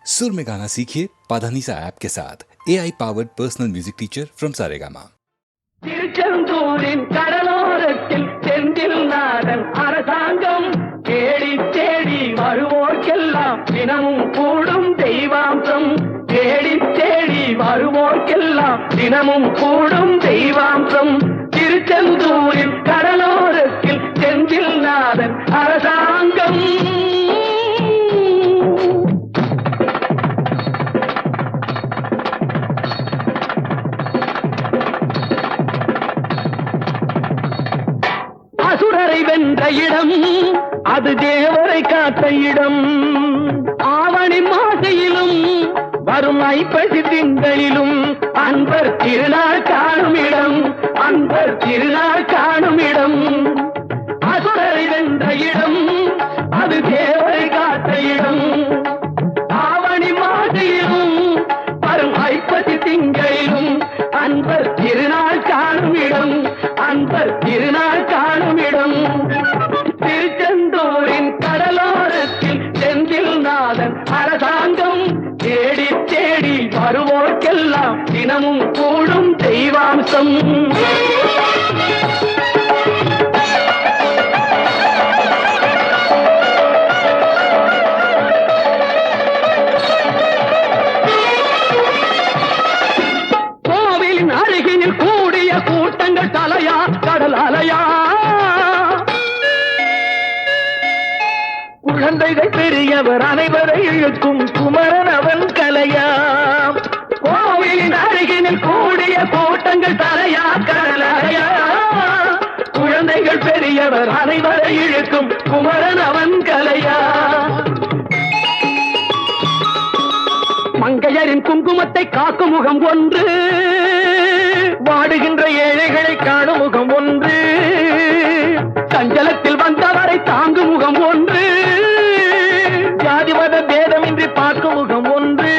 सुर में गाना सीखिए पाधानीसा ऐप के साथ AI powered personal music teacher from Saregama. திருச்செந்தூரின் கடலோரத்தில் செந்தில் நாதன் அரசாங்கம் தேடி தேடி வருவோர்க்கெல்லாம் தினமும் கூடும் தெய்வாம்சம். தேடி தேடி வருவோர்க்கெல்லாம் தினமும் கூடும் தெய்வாம்சம். திருச்செந்தூரின் கடலோரத்தில் செந்தில் நாதன் அரசாங்கம். அசுரரை வென்ற இடம் அது தேவரை காத்த இடம். ஆவணி மாசையிலும் வரும் ஐப்பசி திங்களிலும் அன்பர் திருநாள் காணும் இடம். அன்பர் திருநாள் காணும் இடம். அசுரரை வென்ற இடம் அது தேவரை காத்த இடம். ஆவணி மாசையிலும் வரும் ஐப்பசி திங்களிலும் அன்பர் திருநாள் காணும் இடம். அன்பர் திருநாள் காணும் இடம். திருச்செந்தூரின் கடலோரத்தில் செந்தில் நாதன் அரசாங்கம் தேடி தேடி வருவோர்க்கெல்லாம் தினமும் கூடும் தெய்வாம்சம். கோவிலின் அருகினில் கூடிய கூட்டங்கள் தலையா கடல் அலையா. குழந்தைகள் பெரியவர் அனைவரை இழுக்கும் குமரன் அவன் கலையா. கோவிலின் அருகினில் கூடிய கூட்டங்கள் தலையா கடல் அலையா. குழந்தைகள் பெரியவர் அனைவரை இழுக்கும் குமரன் அவன் கலையா. மங்கையரின் குங்குமத்தை காக்கும் முகம் ஒன்று, வாடுகின்ற ஏழைகளை காணும் முகம் ஒன்று, சஞ்சலத்தில் வந்தவரை தாங்கும் முகம் ஒன்று, ஜாதிமத பேதமின்றி பார்க்கும் முகம் ஒன்று,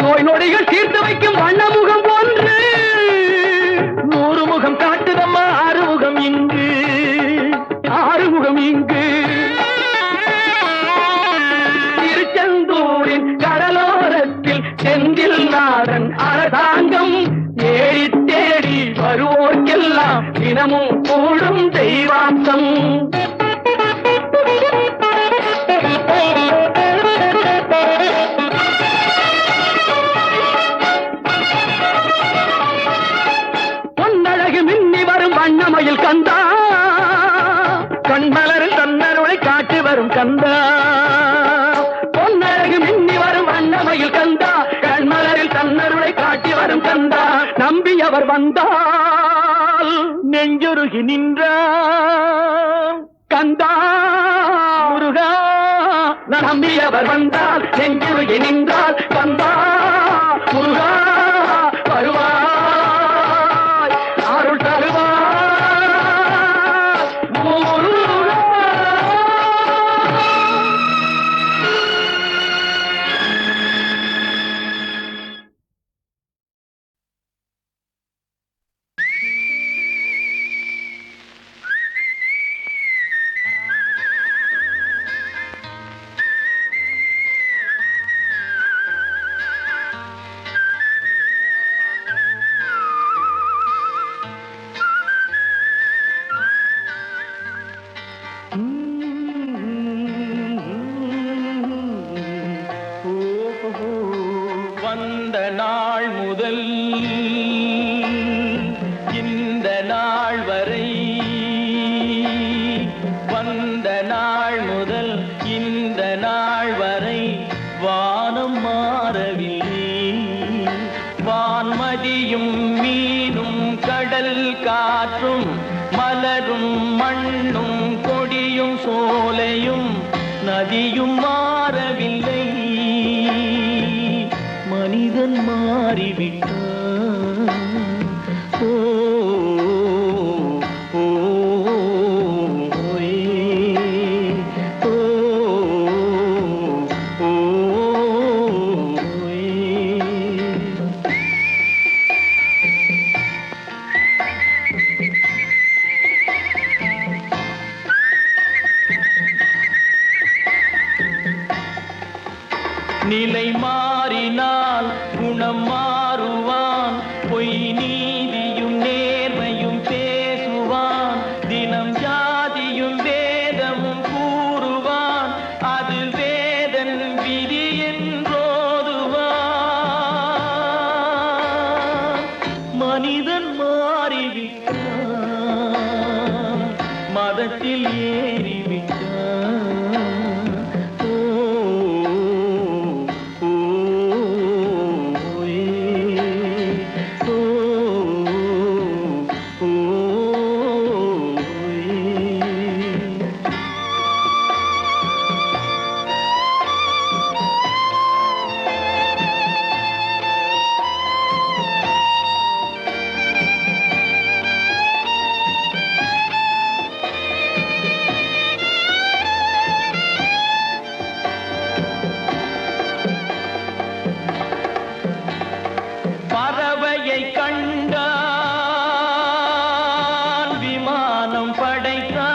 நோய் நொடிகள் தீர்த்து வைக்கும் வண்ண முகம் ஒன்று. 100 முகம் காட்டுதம்மா ஆறுமுகம் இங்கு, ஆறுமுகம் இங்கு. திருச்செந்தூரின் கடலோரத்தில் செந்தில் நாதன் அரசாங்கம் தேடி தேடி வருவோர்க்கெல்லாம் தினமும் கூடும் தெய்வாம்சம். பொன்னழகு மின்னி வரும் வண்ணமயில் கந்தா, கண்மலரில் தன்னருளை காட்டி வரும் கந்தா. பொன்னழகு மின்னி வரும் வண்ணமயில் கந்தா, கண்மலரில் தன்னருளை காட்டி வரும் கந்தா. நம்பியவர் வந்தால் நெஞ்சுருகி நின்றான் கந்தா முருகா. நம்பியவர் வந்தால் நெஞ்சுருகி நின்றால் கந்தா முருகா. வருவாய் அருள் தருவாய் முருகா. வந்த நாள் முதல் இந்த நாள் வரை, வந்த நாள் முதல் இந்த நாள் வரை வானம் மாறவில்லை. வான்மதியும் மீனும் கடல் காற்றும் மலரும் மண்ணும் கொடியும் சோலையும் நதியும் மாறவில்லை. மனிதன் மாறிவிட்டான். ஓ ஓ ஓயே. ஓ ஓயே. நிலை மாறினால் குணம் மாறுவான், பொய் நீதியும் நேர்மையும் பேசுவான், தினம் ஜாதியும் வேதமும் கூறுவான், அது வேதன் விதி என்றோதுவான். மனிதன் மாறிவிட்டான், மதத்தில் ஏறிவிட்டான். பறவையை கண்டான், விமானம் படைத்தான்.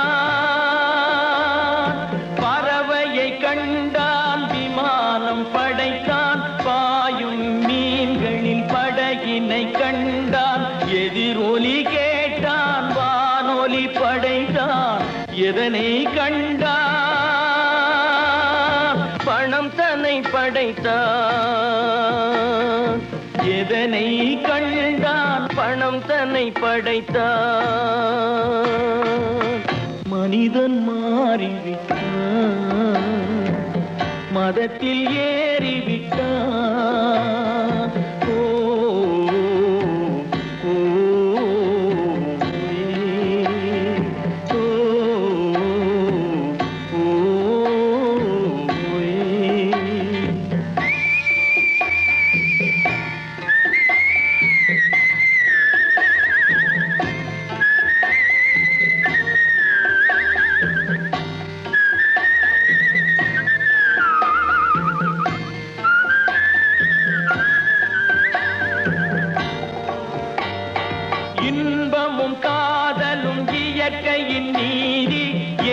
பறவையை கண்டான், விமானம் படைத்தான். பாயும் மீன்களின் படகினை கண்டான், எதிரொலி கேட்டான், வானொலி படைத்தான். எதனை கண்டான், பணம் தன்னை படைத்தான். எதனை கண்டான், பணம் தன்னை படைத்தான். மனிதன் மாறிவிட்டான், மதத்தில் ஏறிவிட்டான். ஓ ஓ, ஓ, ஓ, இன்பமும் காதலும் இயற்கையின் நீதி,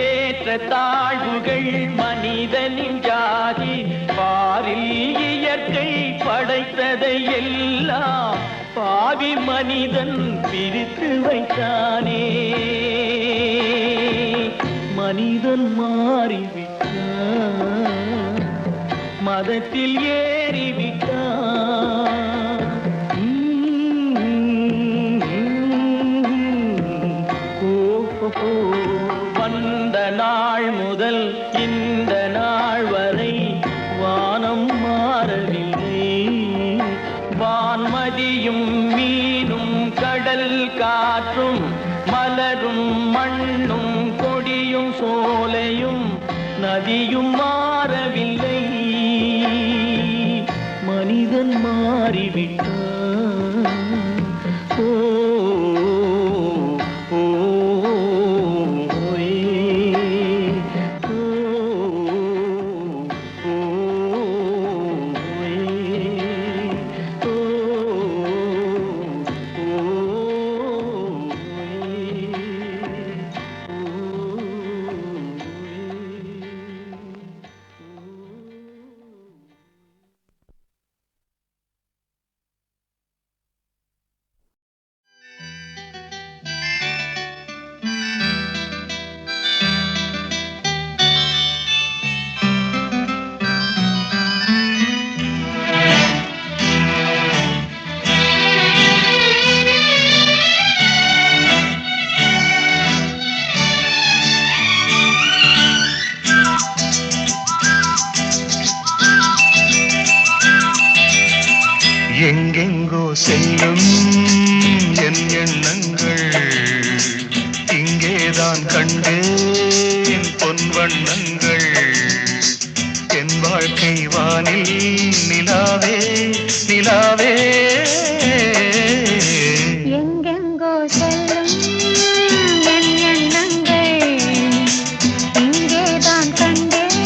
ஏற்ற தாழ்வுகள் மனிதனின் ஜாதி. பாரில் இயற்கை படைத்ததை எல்லாம் பாவி மனிதன் பிரித்து வைத்தானே. மனிதன் மாறிவிட்டான், மதத்தில் ஏறிவிட்டான். வந்த நாள் முதல் இந்த நாள் வரை வானம் மாறவில்லை. வான்மதியும் மீனும் கடல் காற்றும் மலரும் மண்ணும் கொடியும் சோலையும் நதியும் மாறவில்லை. மனிதன் மாறிவிட்டான். ஓ ஓ, எங்கெங்கோ செல்லும் என் எண்ணங்கள் இங்கேதான் கண்டேன் பொன் வண்ணங்கள். என் வாழ்க்கை வானில் நிலாவே நிலாவே. எங்கெங்கோ செல்லும் என் எண்ணங்கள் இங்கேதான் கண்டேன்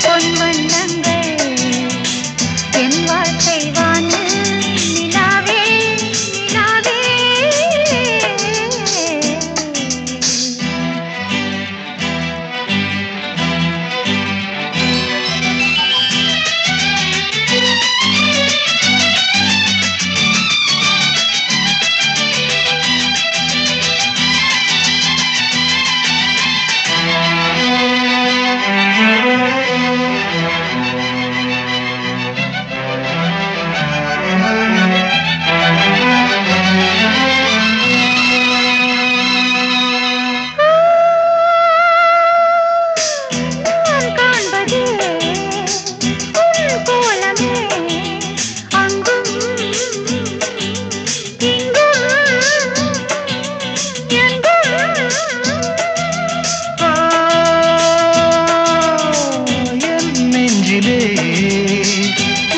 பொன் வண்ணங்கள். என் வாழ்க்கை வானில் நிலாவே நிலாவே.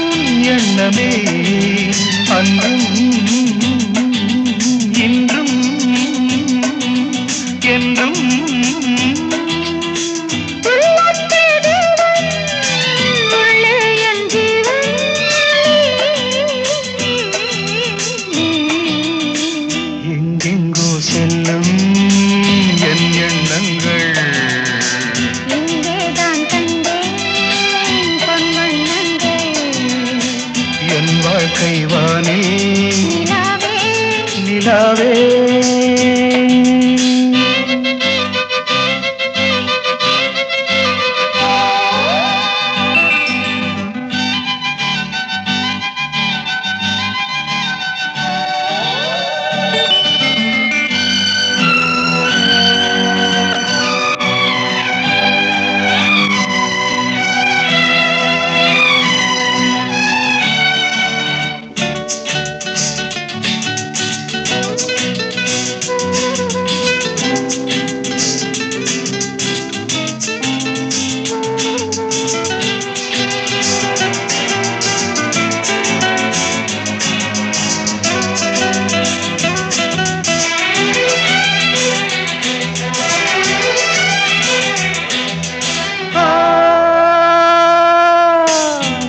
உன் எண்ணமே அன்றும் இன்றும் என்றும் எங்கெங்கோ செல்லும் என் எண்ணங்கள் என் வாழ்க்கை வானே நிலாவே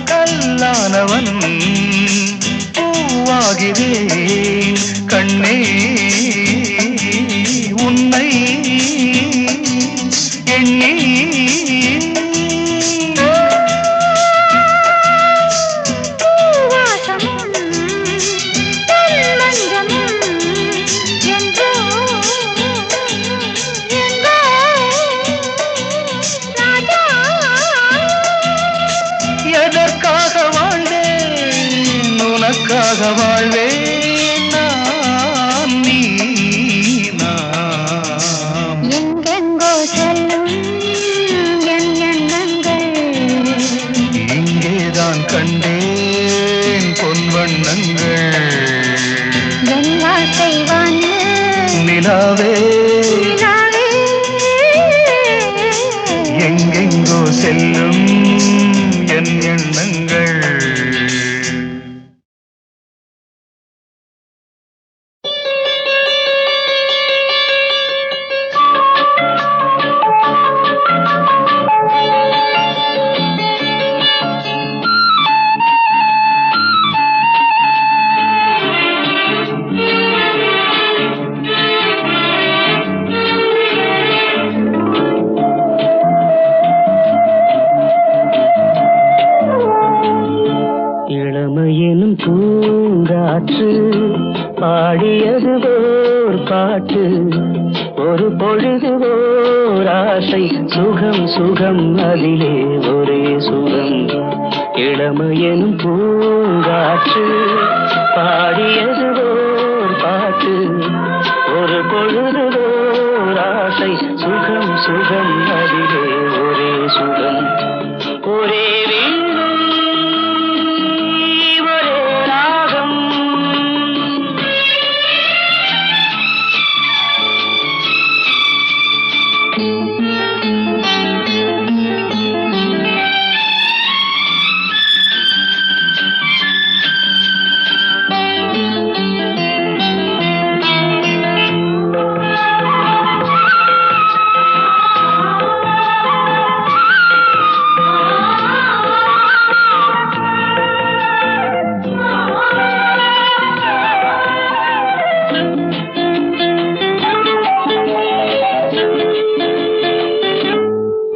கல்லானவன் பூவாகிறேன் கண்ணே உன்னை எண்ணி எதற்காக வாழ்ந்தேன் உனக்காக வாழ்வேன் நான் நீ நாம் எங்கெங்கோ செல்லும் என் எண்ணங்கள் இங்கேதான் கண்டேன் பொன் வண்ணங்கள் என் வாழ்க்கை வானே நிலாவே நிலாவே. எங்கெங்கோ செல்லும் என் எண்ணங்கள் இளமையெனும் பூங்காற்று பாடியது ஓர் பாட்டு ஒரு பொழுது ஓர் ஆசை சுகம் சுகம் அதிலே ஒரே சுகம் இளமையெனும் பூங்காற்று பாடியது ஓர் பாட்டு ஒரு பொழுது ஓர் ஆசை சுகம் சுகம் அதிலே ஒரே சுகம் ஒரே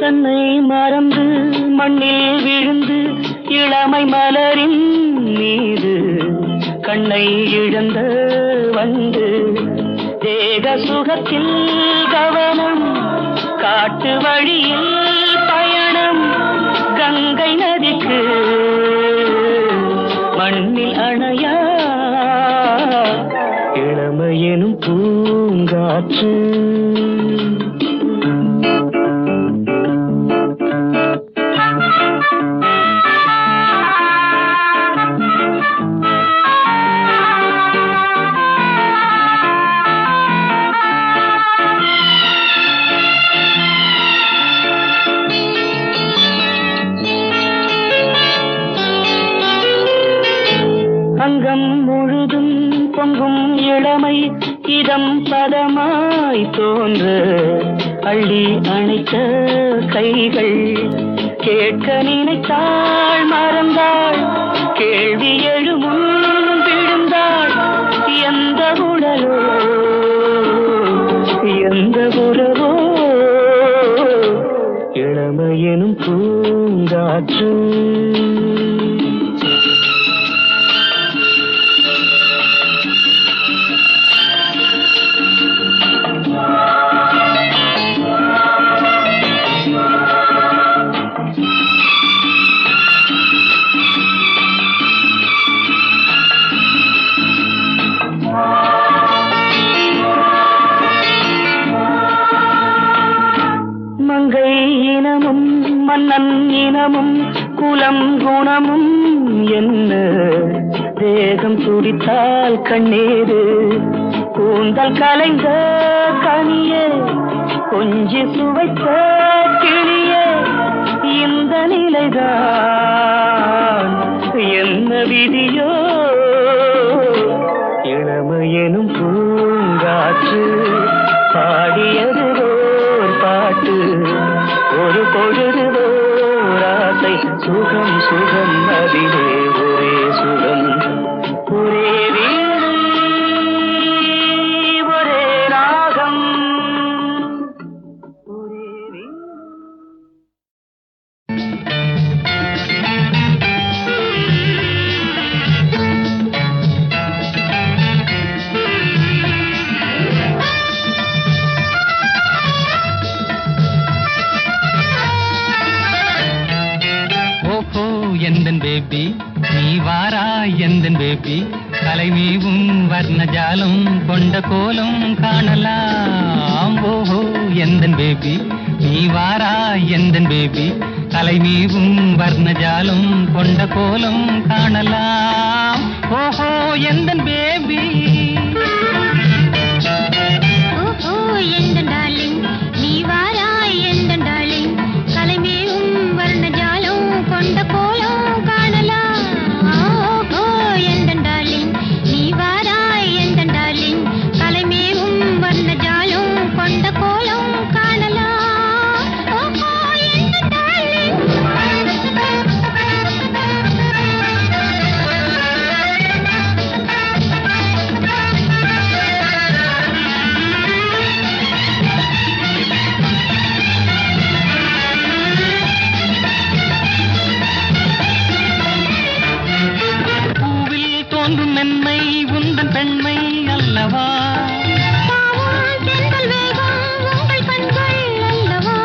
தன்னை மறந்து மண்ணில் விழுந்து இளமை மலரின் மீது கண்ணை இழந்த வந்து தேக சுகத்தில் கவனம் காட்டு வழியில் பயணம் கங்கை நதிக்கு மண்ணில் அணையா இளமையெனும் பூங்காற்று பொங்கும் இளமை இதம் பதமாய் தோன்ற அள்ளி அணைத்த கைகள் கேட்க நினைத்தாள் மறந்தாள் கேள்வி எழுமுன் விழுந்தாள் எந்த உடலோ எந்த உறவோ இளமையெனும் பூங்காற்று மங்கை இனமும் மன்னன் இனமும் குலம் குணமும் என்ன தேகம் துடித்தால் கண்ணீரு கூந்தல் கலைந்த கனியே கொஞ்சி சுவைத்த கிளியே இந்த நிலைதான் என்ன விதியோ இளமையெனும் பூங்காற்று பாடியது ஓர் பாட்டு ஒரு பொழுது ஓர் ஆசை சுகம் சுகம் அதிலே ஒரே சுகம் ஒரே வீடு ஒரே ராகம் ஒரே வீடு எந்தன் பேபி நீ வாரா எந்தன் பேபி கலைமீவும் வர்ணஜாலம் கொண்ட கோலம் காணலாம் ஓஹோ எந்தன் பேபி நீ வாரா எந்தன் பேபி கலைமீவும் வர்ணஜாலம் கொண்ட கோலம் காணலாம் ஓஹோ எந்தன் பேபி ஓஹோ எந்தன் டார்லிங் நீ வாராய் எந்தன் டார்லிங் கலைமேவும் வர்ணஜாலம் கொண்ட கோலம் காணலாம் ஓஹோ எந்தன் டார்லிங் நீ வாராய் எந்தன் டார்லிங் கலைமேவும் வர்ணஜாலம் கொண்ட கோலம் காணலாம் ஓஹோ எந்தன் டார்லிங் பூவில் தோன்றும் மென்மை உந்தன் பெண்மை அல்லவா பாவம் தென்றல் வேகம் உங்கள் கண்கள் அல்லவா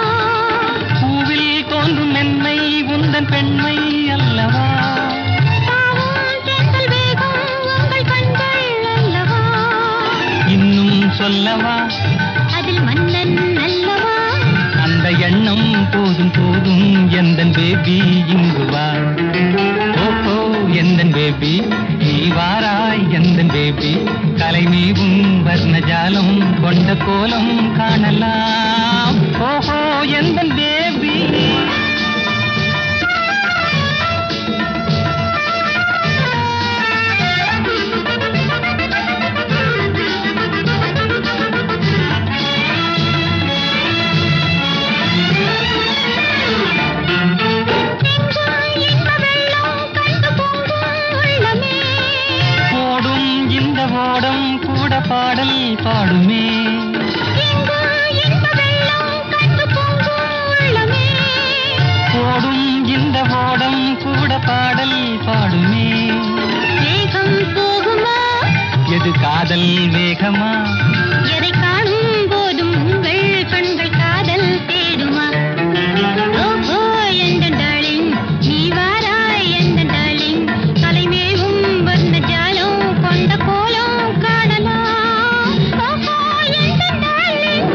பூவில் தோன்றும் மென்மை உந்தன் பெண்மை அல்லவா பாவம் தென்றல் வேகம் உங்கள் கண்கள் அல்லவா இன்னும் சொல்லவா அதில் மன்னன் அல்லவா அந்த எண்ணம் போதும் போதும் எந்தன் பேபி இங்கு வா ஓஹோ எந்தன் பேபி நீ வாராய் எந்தன் பேபி கலைமீவும் வர்ணஜாலம் கொண்ட கோலம் காணலாம் ஓஹோ எந்தன் பேபி ஓடும் இந்த ஓடம் கூட பாடல் பாடுமே ஓடும் இந்த ஓடம் கூட பாடல் பாடுமே வேகம் போகுமா எது காதல் வேகமா எதை காணும் போதும் உங்கள் கண்கள் காதல் தேடுமா ஓஹோ எந்தன் டார்லிங் நீ வாராய் எந்தன் டார்லிங் கலைமேவும் வர்ணஜாலம் கொண்ட கோலம் காணலாம் ஓஹோ எந்தன் டார்லிங்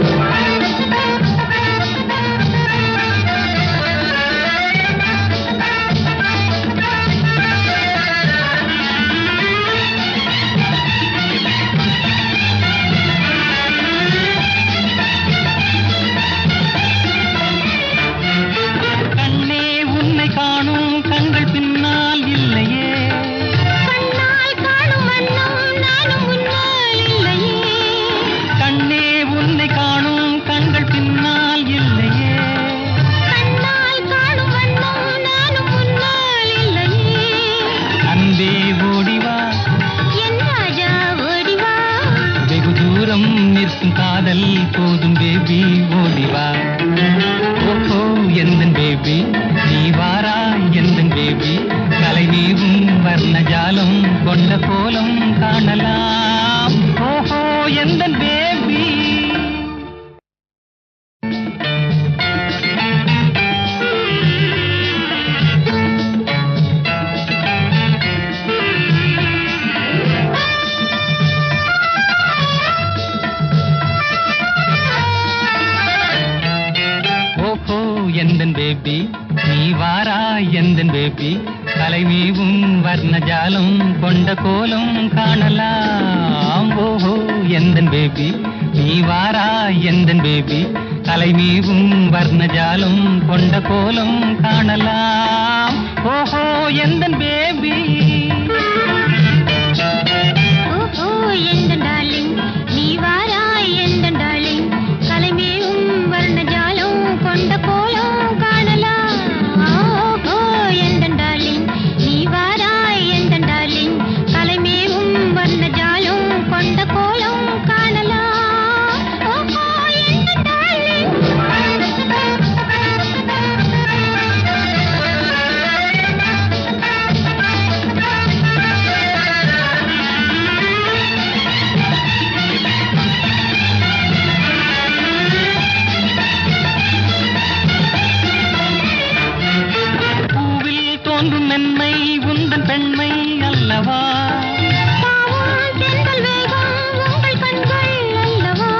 பேபி நீ வாராய் எந்தன் பேபி கலைமீவும் வர்ணஜாலம் கொண்ட கோலம் காணலாம் ஓஹோ எந்தன் பேபி நீ வாராய் எந்தன் பேபி கலைமீவும் வர்ணஜாலம் கொண்ட கோலம் காணலாம் ஓஹோ எந்தன் பேபி ஓஹோ எந்தன் டார்லிங் நீ வாராய் எந்தன் டார்லிங் கலைமேவும் வர்ணஜாலம் கொண்ட கோலம் காணலாம் ஓஹோ எந்தன் டார்லிங் நீ வாராய் எந்தன் டார்லிங் கலைமேவும் வர்ணஜாலம் கொண்ட கோலம் காணலாம் ஓஹோ எந்தன் டார்லிங் பூவில் தோன்றும் மென்மை உந்தன் பெண்மை அல்லவா பாவம் தென்றல் வேகம் உங்கள் கண்கள் அல்லவா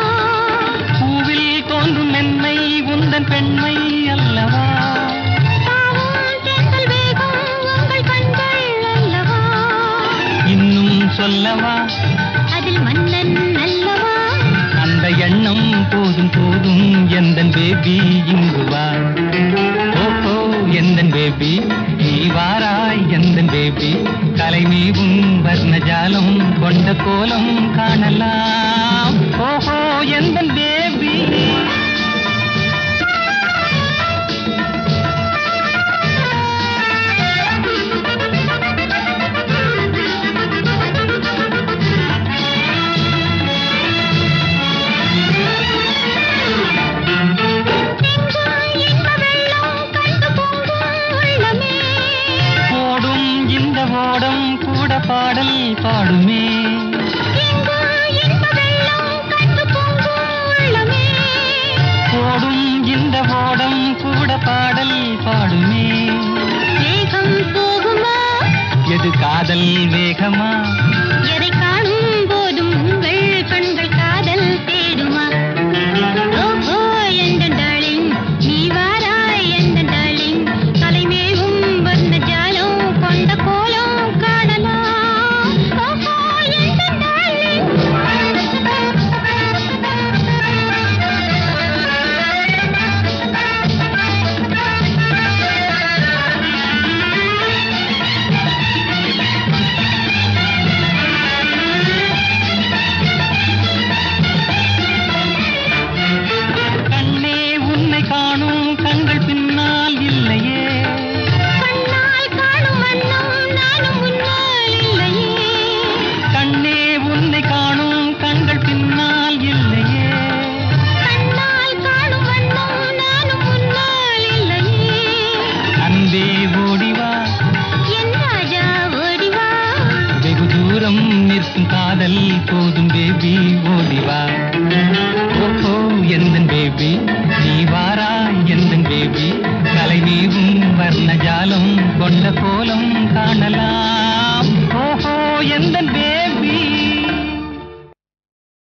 பூவில் தோன்றும் மென்மை உந்தன் பெண்மை அல்லவா பாவம் தென்றல் வேகம் உங்கள் கண்கள் அல்லவா இன்னும் சொல்லவா அதில் மன்னன் அல்லவா அந்த எண்ணம் போதும் போதும் எந்தன் பேபி இங்கு வா ஓஹோ எந்தன் பேபி நீ வாராய் எந்தன் பேபி கலைமீவும் வர்ணஜாலம் கொண்ட கோலம் காணலாம் ஓஹோ எந்தன் பேபி ஓடும் இந்த ஓடம் கூட பாடல் பாடுமே ஓடும் இந்த ஓடம் கூட பாடல் பாடுமே வேகம் போகுமா எது காதல் வேகமா